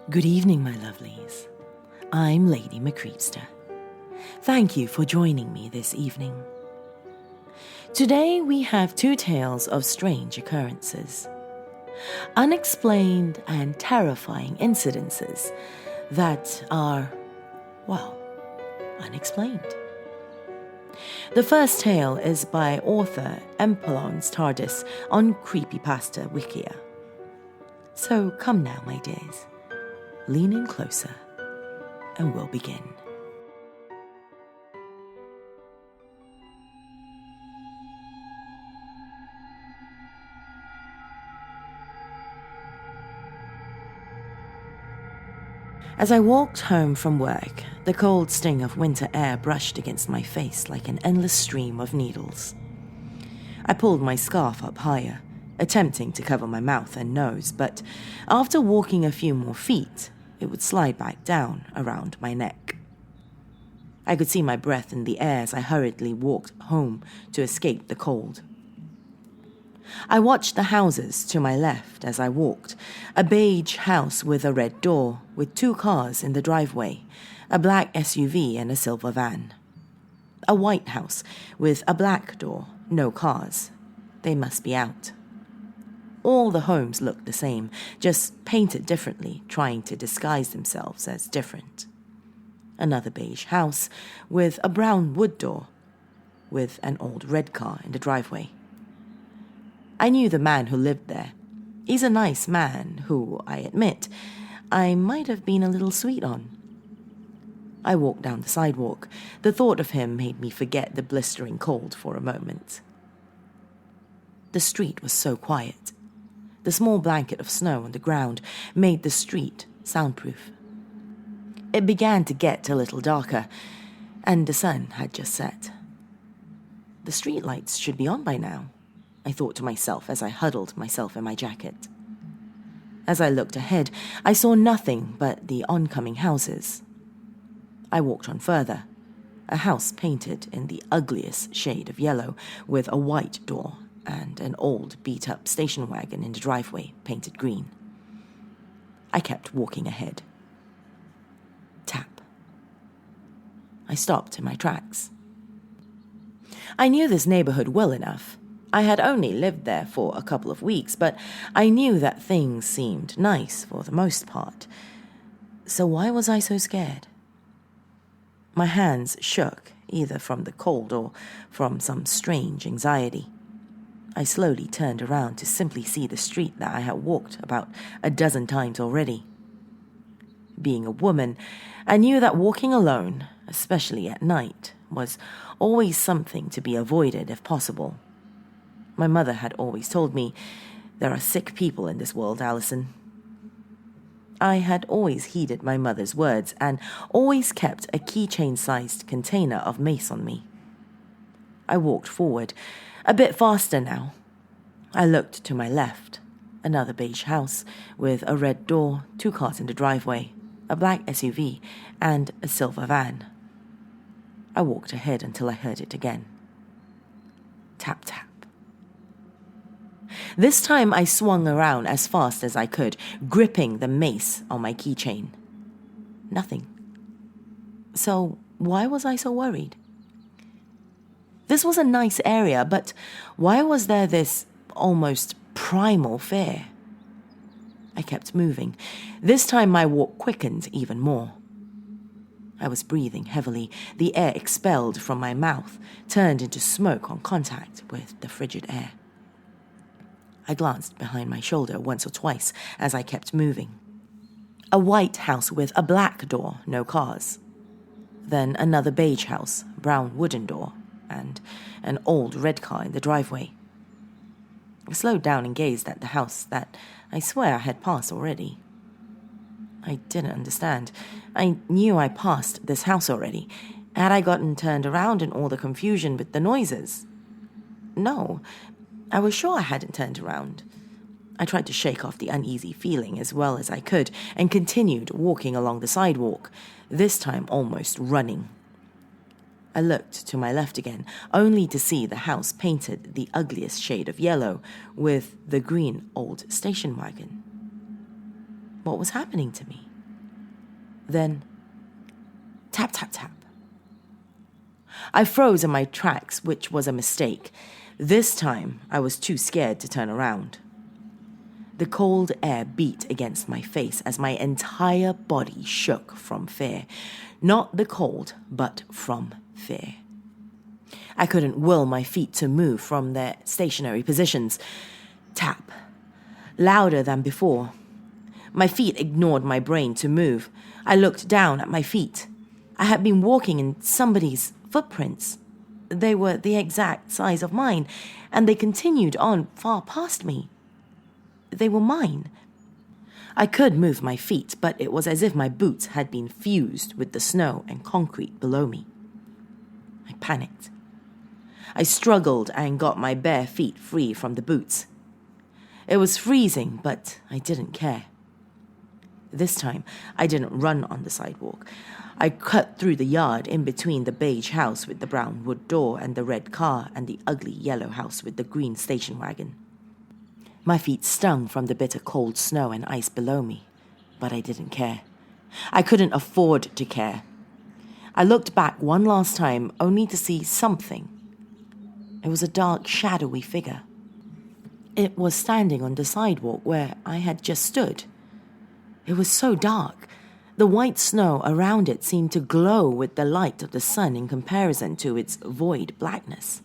Good evening, my lovelies. I'm Lady Creepypasta. Thank you for joining me this evening. Today we have two tales of strange occurrences. Unexplained and terrifying incidences that are, well, unexplained. The first tale is by author Empoleon'sTARDIS on Creepypasta Wikia. So come now, my dears. Lean in closer, and we'll begin. As I walked home from work, the cold sting of winter air brushed against my face like an endless stream of needles. I pulled my scarf up higher, attempting to cover my mouth and nose, but after walking a few more feet, it would slide back down around my neck. I could see my breath in the air as I hurriedly walked home to escape the cold. I watched the houses to my left as I walked, a beige house with a red door, with two cars in the driveway, a black SUV and a silver van. A white house with a black door, no cars. They must be out. All the homes looked the same, just painted differently, trying to disguise themselves as different. Another beige house with a brown wood door, with an old red car in the driveway. I knew the man who lived there. He's a nice man who, I admit, I might have been a little sweet on. I walked down the sidewalk. The thought of him made me forget the blistering cold for a moment. The street was so quiet. The small blanket of snow on the ground made the street soundproof. It began to get a little darker, and the sun had just set. The street lights should be on by now, I thought to myself as I huddled myself in my jacket. As I looked ahead, I saw nothing but the oncoming houses. I walked on further. A house painted in the ugliest shade of yellow with a white door and an old beat-up station wagon in the driveway painted green. I kept walking ahead. Tap. I stopped in my tracks. I knew this neighborhood well enough. I had only lived there for a couple of weeks, but I knew that things seemed nice for the most part. So why was I so scared? My hands shook, either from the cold or from some strange anxiety. I slowly turned around to simply see the street that I had walked about a dozen times already. Being a woman, I knew that walking alone, especially at night, was always something to be avoided if possible. My mother had always told me, there are sick people in this world, Allison. I had always heeded my mother's words and always kept a keychain-sized container of mace on me. I walked forward, a bit faster now. I looked to my left. Another beige house with a red door, two cars in the driveway, a black SUV, and a silver van. I walked ahead until I heard it again. Tap, tap. This time I swung around as fast as I could, gripping the mace on my keychain. Nothing. So why was I so worried? This was a nice area, but why was there this almost primal fear? I kept moving. This time my walk quickened even more. I was breathing heavily. The air expelled from my mouth turned into smoke on contact with the frigid air. I glanced behind my shoulder once or twice as I kept moving. A white house with a black door, no cars. Then another beige house, brown wooden door, and an old red car in the driveway. I slowed down and gazed at the house that I swear I had passed already. I didn't understand. I knew I passed this house already. Had I gotten turned around in all the confusion with the noises? No, I was sure I hadn't turned around. I tried to shake off the uneasy feeling as well as I could and continued walking along the sidewalk, this time almost running. I looked to my left again, only to see the house painted the ugliest shade of yellow with the green old station wagon. what was happening to me. Then, tap, tap, tap. I froze in my tracks, which was a mistake. This time, I was too scared to turn around. The cold air beat against my face as my entire body shook from fear. Not the cold, but from fear. I couldn't will my feet to move from their stationary positions. Tap. Louder than before. My feet ignored my brain to move. I looked down at my feet. I had been walking in somebody's footprints. They were the exact size of mine, and they continued on far past me. They were mine. I could move my feet, but it was as if my boots had been fused with the snow and concrete below me. I panicked. I struggled and got my bare feet free from the boots. It was freezing, but I didn't care. This time, I didn't run on the sidewalk. I cut through the yard in between the beige house with the brown wood door and the red car and the ugly yellow house with the green station wagon. My feet stung from the bitter cold snow and ice below me, but I didn't care. I couldn't afford to care. I looked back one last time only to see something. It was a dark, shadowy figure. It was standing on the sidewalk where I had just stood. It was so dark. The white snow around it seemed to glow with the light of the sun in comparison to its void blackness.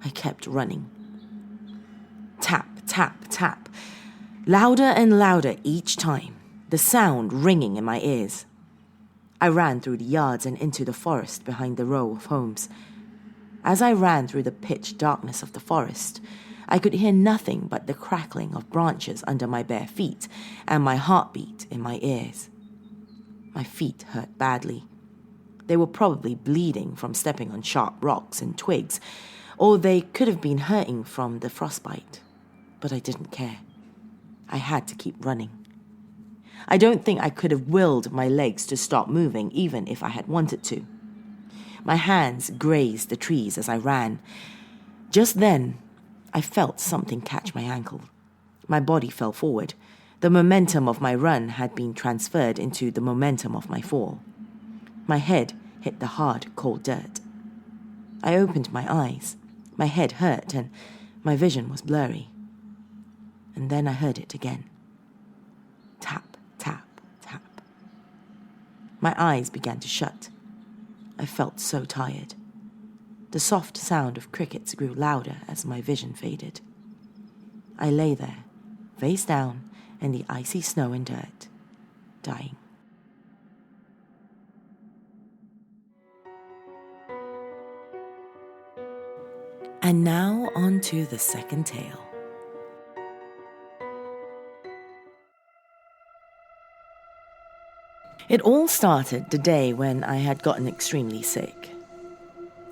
I kept running. Tap, tap, tap. Louder and louder each time, the sound ringing in my ears. I ran through the yards and into the forest behind the row of homes. As I ran through the pitch darkness of the forest, I could hear nothing but the crackling of branches under my bare feet and my heartbeat in my ears. My feet hurt badly. They were probably bleeding from stepping on sharp rocks and twigs, or they could have been hurting from the frostbite. But I didn't care. I had to keep running. I don't think I could have willed my legs to stop moving even if I had wanted to. My hands grazed the trees as I ran. Just then, I felt something catch my ankle. My body fell forward. The momentum of my run had been transferred into the momentum of my fall. My head hit the hard, cold dirt. I opened my eyes. My head hurt and my vision was blurry. And then I heard it again. Tap, tap, tap. My eyes began to shut. I felt so tired. The soft sound of crickets grew louder as my vision faded. I lay there, face down, in the icy snow and dirt, dying. And now on to the second tale. It all started the day when I had gotten extremely sick.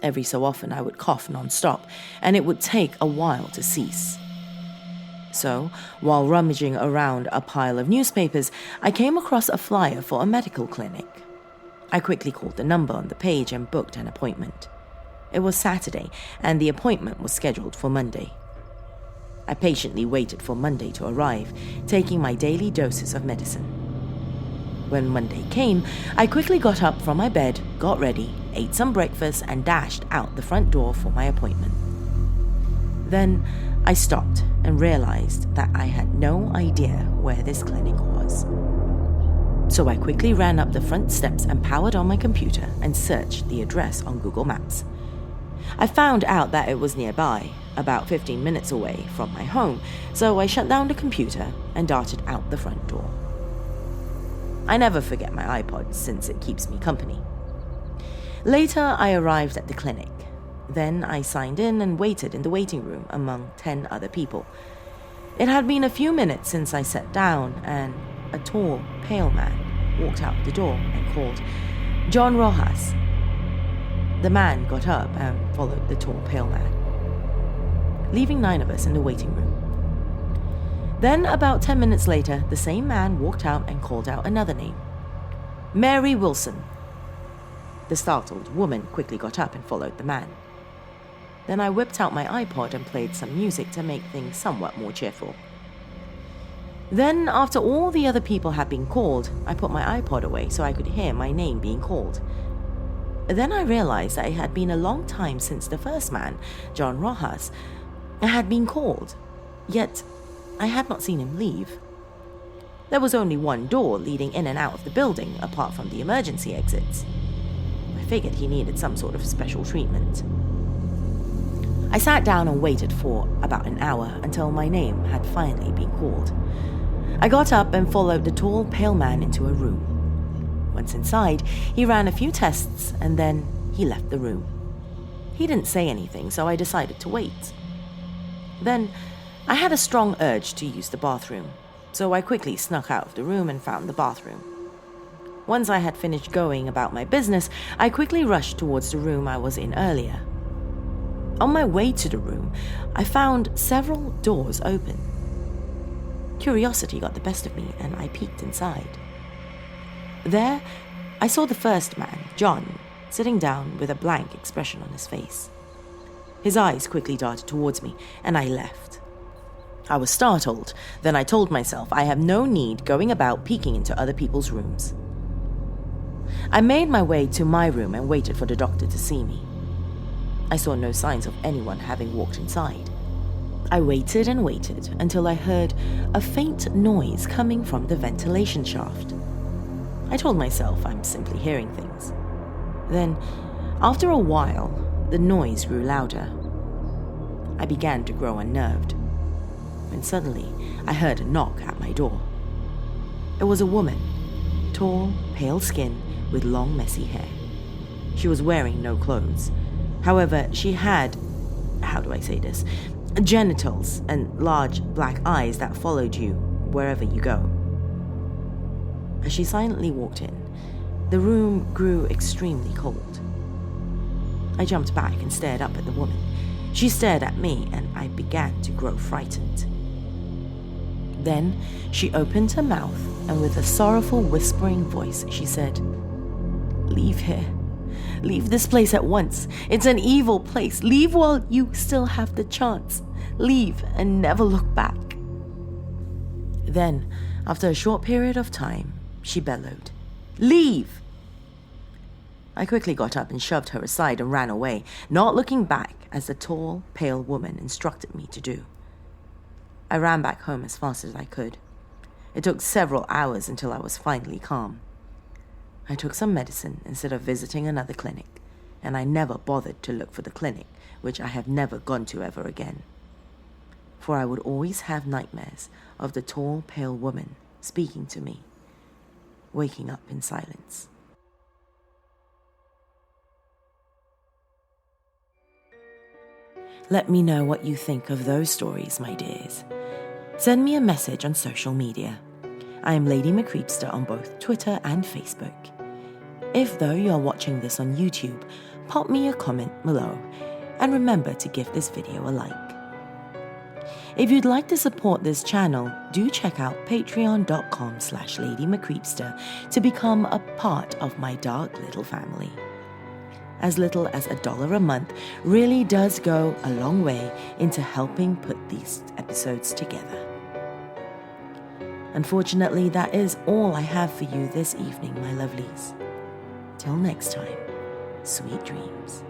Every so often I would cough non-stop, and it would take a while to cease. So, while rummaging around a pile of newspapers, I came across a flyer for a medical clinic. I quickly called the number on the page and booked an appointment. It was Saturday, and the appointment was scheduled for Monday. I patiently waited for Monday to arrive, taking my daily doses of medicine. When Monday came, I quickly got up from my bed, got ready, ate some breakfast, and dashed out the front door for my appointment. Then I stopped and realized that I had no idea where this clinic was. So I quickly ran up the front steps and powered on my computer and searched the address on Google Maps. I found out that it was nearby, about 15 minutes away from my home, so I shut down the computer and darted out the front door. I never forget my iPod since it keeps me company. Later, I arrived at the clinic. Then I signed in and waited in the waiting room among 10 other people. It had been a few minutes since I sat down, and a tall, pale man walked out the door and called, "John Rojas." The man got up and followed the tall, pale man, leaving 9 of us in the waiting room. Then, about 10 minutes later, the same man walked out and called out another name, "Mary Wilson." The startled woman quickly got up and followed the man. Then I whipped out my iPod and played some music to make things somewhat more cheerful. Then, after all the other people had been called, I put my iPod away so I could hear my name being called. Then I realized that it had been a long time since the first man, John Rojas, had been called, yet I had not seen him leave. There was only one door leading in and out of the building, apart from the emergency exits. I figured he needed some sort of special treatment. I sat down and waited for about an hour until my name had finally been called. I got up and followed the tall, pale man into a room. Once inside, he ran a few tests and then he left the room. He didn't say anything, so I decided to wait. Then, I had a strong urge to use the bathroom, so I quickly snuck out of the room and found the bathroom. Once I had finished going about my business, I quickly rushed towards the room I was in earlier. On my way to the room, I found several doors open. Curiosity got the best of me, and I peeked inside. There, I saw the first man, John, sitting down with a blank expression on his face. His eyes quickly darted towards me, and I left. I was startled. Then I told myself I have no need going about peeking into other people's rooms. I made my way to my room and waited for the doctor to see me. I saw no signs of anyone having walked inside. I waited and waited until I heard a faint noise coming from the ventilation shaft. I told myself I'm simply hearing things. Then, after a while, the noise grew louder. I began to grow unnerved, when suddenly I heard a knock at my door. It was a woman, tall, pale skin, with long, messy hair. She was wearing no clothes. However, she had, genitals and large black eyes that followed you wherever you go. As she silently walked in, the room grew extremely cold. I jumped back and stared up at the woman. She stared at me, and I began to grow frightened. Then she opened her mouth, and with a sorrowful, whispering voice, she said, "Leave here. Leave this place at once. It's an evil place. Leave while you still have the chance. Leave and never look back." Then, after a short period of time, she bellowed, "Leave!" I quickly got up and shoved her aside and ran away, not looking back as the tall, pale woman instructed me to do. I ran back home as fast as I could. It took several hours until I was finally calm. I took some medicine instead of visiting another clinic, and I never bothered to look for the clinic, which I have never gone to ever again. For I would always have nightmares of the tall, pale woman speaking to me, waking up in silence. Let me know what you think of those stories, my dears. Send me a message on social media. I am Lady McCreepster on both Twitter and Facebook. If, though, you are watching this on YouTube, pop me a comment below, and remember to give this video a like. If you'd like to support this channel, do check out patreon.com/LadyMcCreepster to become a part of my dark little family. As little as $1 a month really does go a long way into helping put these episodes together. Unfortunately, that is all I have for you this evening, my lovelies. Till next time, sweet dreams.